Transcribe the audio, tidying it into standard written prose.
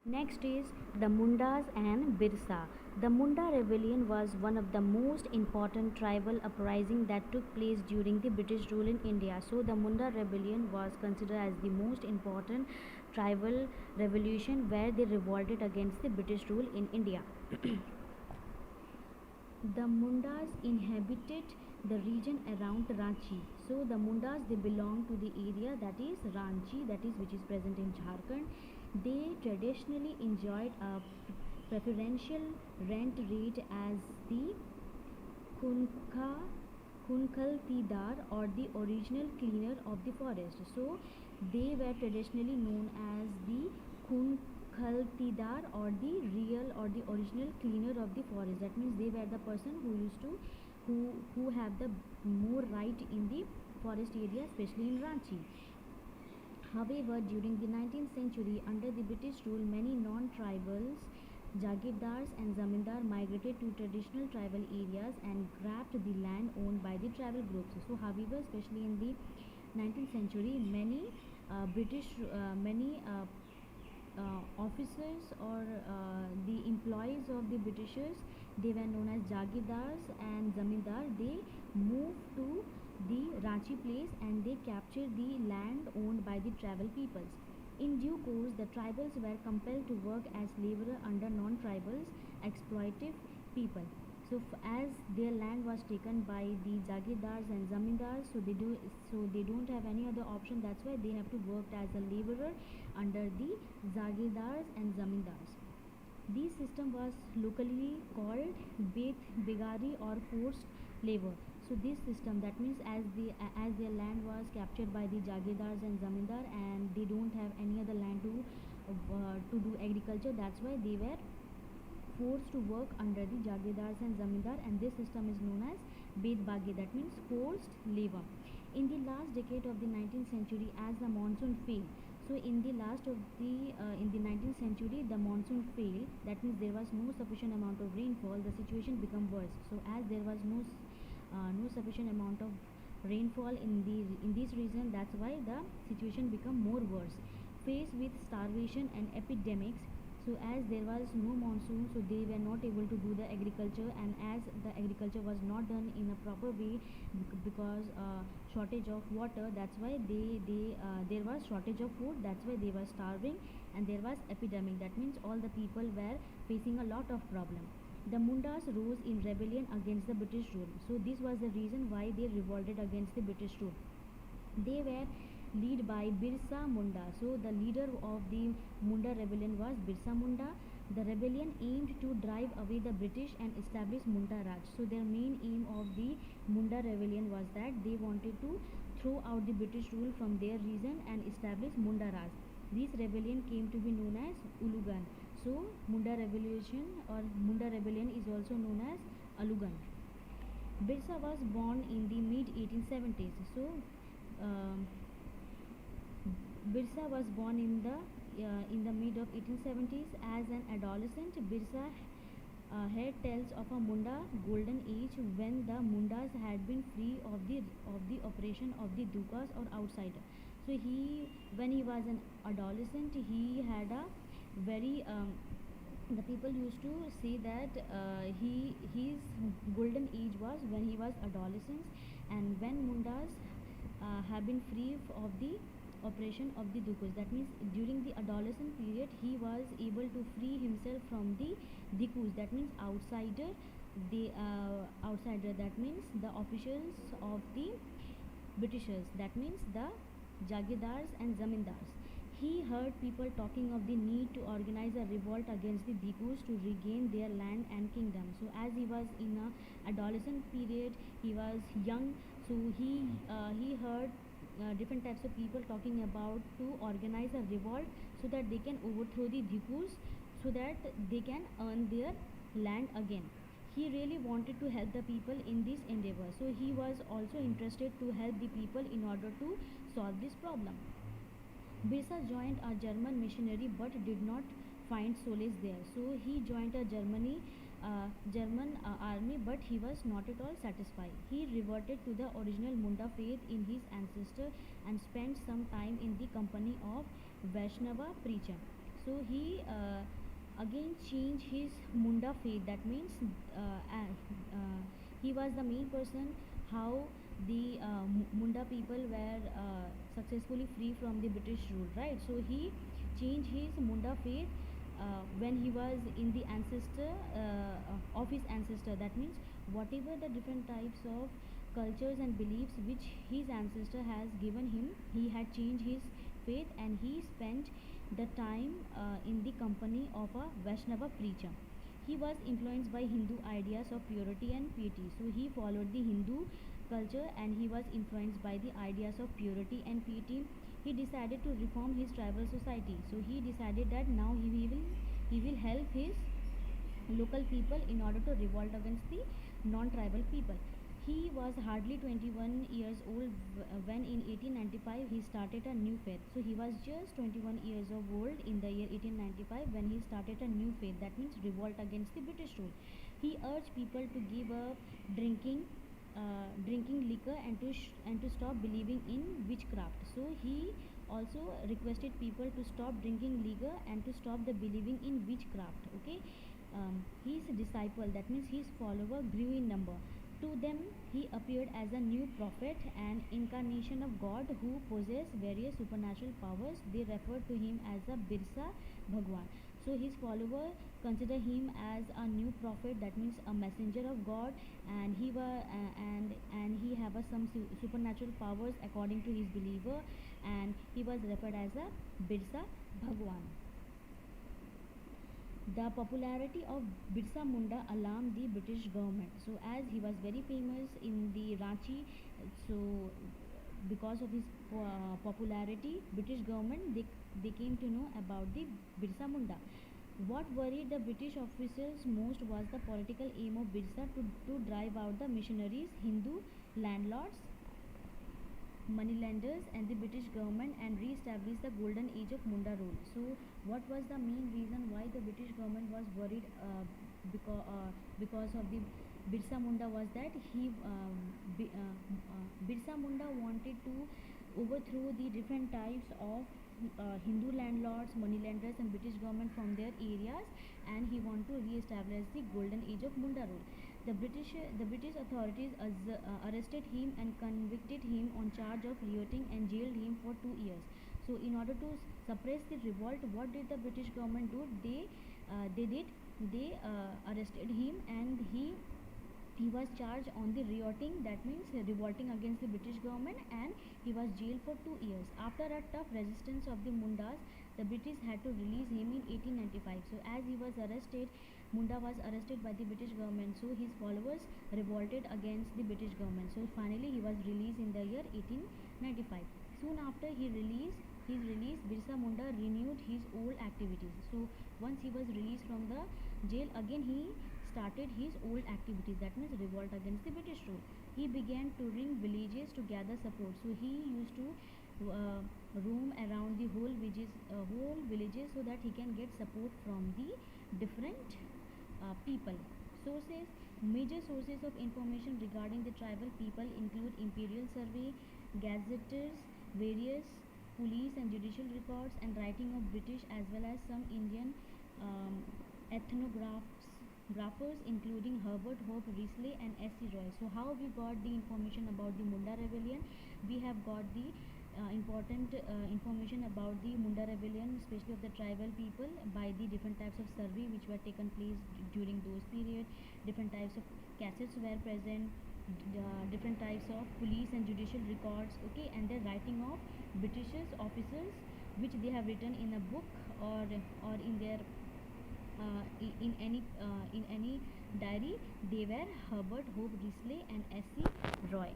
Next is the Mundas and Birsa. The Munda rebellion was one of the most important tribal uprising that took place during the British rule in India. So the Munda rebellion was considered as the most important tribal revolution where they revolted against the British rule in India. The Mundas inhabited the region around Ranchi. So the Mundas, they belong to the area that is Ranchi, that is which is present in Jharkhand. They traditionally enjoyed a preferential rent rate as the Kunkha Kunkaltidar, or the original cleaner of the forest. So they were traditionally known as the Kunkaltidar, or the real or the original cleaner of the forest. That means they were the person who used to who have the more right in the forest area, especially in Ranchi. However, during the 19th century, under the British rule, many non-tribals, Jagirdars and Zamindar migrated to traditional tribal areas and grabbed the land owned by the tribal groups. So, however, especially in the 19th century, many officers, or the employees of the Britishers, they were known as Jagirdars and Zamindar. They moved to the Ranchi place and they captured the land owned by the tribal peoples. In due course, the tribals were compelled to work as laborer under non-tribals, exploitive people. So, as their land was taken by the Jagirdars and Zamindars, so they don't have any other option. That's why they have to work as a laborer under the Jagirdars and Zamindars. This system was locally called Beth Begari, or forced labor. So this system, that means as their land was captured by the Jagirdars and Zamindar, and they don't have any other land to do agriculture. That's why they were forced to work under the Jagirdars and Zamindar, and this system is known as Beth Bagi, that means forced labor. In the last decade of the 19th century, as the monsoon failed, so in the 19th century, the monsoon failed. That means there was no sufficient amount of rainfall. The situation became worse. So as there was no sufficient amount of rainfall in this region, that's why the situation become more worse. Faced with starvation and epidemics, so as there was no monsoon, so they were not able to do the agriculture, and as the agriculture was not done in a proper way because shortage of water, that's why there was shortage of food, that's why they were starving, and there was epidemic. That means all the people were facing a lot of problem. The Mundas rose in rebellion against the British rule. So this was the reason why they revolted against the British rule. They were led by Birsa Munda. So the leader of the Munda rebellion was Birsa Munda. The rebellion aimed to drive away the British and establish Munda Raj. So their main aim of the Munda rebellion was that they wanted to throw out the British rule from their region and establish Munda Raj. This rebellion came to be known as Ulugan. So Munda revolution or Munda rebellion is also known as Alugan. Birsa was born in the mid 1870s. So um, Birsa was born in the mid of 1870s. As an adolescent, Birsa had tales of a Munda golden age when the Mundas had been free of the oppression of the Dukas or outsider. So when he was an adolescent, he had a very the people used to say that his golden age was when he was adolescent, and when Mundas have been free of the oppression of the Dukus. That means during the adolescent period, he was able to free himself from the Dikus. That means outsider. That means the officials of the Britishers. That means the Jagirdars and Zamindars. He heard people talking of the need to organize a revolt against the Dikus to regain their land and kingdom. So as he was in a adolescent period, he was young. So he heard different types of people talking about to organize a revolt so that they can overthrow the Dikus, so that they can earn their land again. He really wanted to help the people in this endeavor. So he was also interested to help the people in order to solve this problem. Birsa joined a German missionary but did not find solace there. So he joined a German army, but he was not at all satisfied. He reverted to the original Munda faith in his ancestor and spent some time in the company of Vaishnava preacher. So he again changed his Munda faith. That means he was the main person how the Munda people were successfully free from the British rule, right? So he changed his Munda faith when he was in the ancestor of his ancestor. That means whatever the different types of cultures and beliefs which his ancestor has given him, he had changed his faith and he spent the time in the company of a Vaishnava preacher. He was influenced by Hindu ideas of purity and piety. So he followed the Hindu culture and he was influenced by the ideas of purity and piety. He decided to reform his tribal society. So he decided that now he will help his local people in order to revolt against the non-tribal people. He was hardly 21 years old when in 1895 he started a new faith. So he was just 21 years of old in the year 1895 when he started a new faith. That means revolt against the British rule. He urged people to give up drinking liquor and to stop believing in witchcraft. So he also requested people to stop drinking liquor and to stop the believing in witchcraft. Okay, his disciple, that means his follower, grew in number. To them, he appeared as a new prophet, an incarnation of God who possessed various supernatural powers. They referred to him as a Birsa Bhagwan. So his follower consider him as a new prophet, that means a messenger of God, and he have some supernatural powers according to his believer, and he was referred as a Birsa Bhagwan. The popularity of Birsa Munda alarmed the British government. So as he was very famous in the Ranchi, so because of his popularity, British government they came to know about the Birsa Munda. What worried the British officials most was the political aim of Birsa to drive out the missionaries, Hindu landlords, moneylenders and the British government and re-establish the golden age of Munda rule. So what was the main reason why the British government was worried because of the Birsa Munda was that Birsa Munda wanted to overthrow the different types of Hindu landlords, moneylenders and British government from their areas, and he wanted to re-establish the golden age of Munda rule. The British authorities arrested him and convicted him on charge of rioting and jailed him for 2 years. So in order to suppress the revolt, what did the British government do? They arrested him and he was charged on the rioting, that means revolting against the British government, and he was jailed for 2 years. After a tough resistance of the Mundas, the British had to release him in 1895. So as he was arrested, Munda was arrested by the British government. So his followers revolted against the British government. So finally he was released in the year 1895. Soon after his release, Birsa Munda renewed his old activities. So once he was released from the jail, again he started his old activities, that means revolt against the British rule. He began touring villages to gather support. So he used to roam around the whole villages so that he can get support from the different people. Sources Major sources of information regarding the tribal people include Imperial Survey, gazetters, various police and judicial records, and writing of British as well as some Indian um, ethnographers including Herbert Hope Risley and S.C. Roy. So how we got the information about the Munda rebellion? We have got the important information about the Munda rebellion, especially of the tribal people, by the different types of survey which were taken place during those periods. Different types of cassettes were present, different types of police and judicial records, okay, and the writing of British officers which they have written in a book or in their in any diary. They were Herbert Hope Risley and S.C. Roy.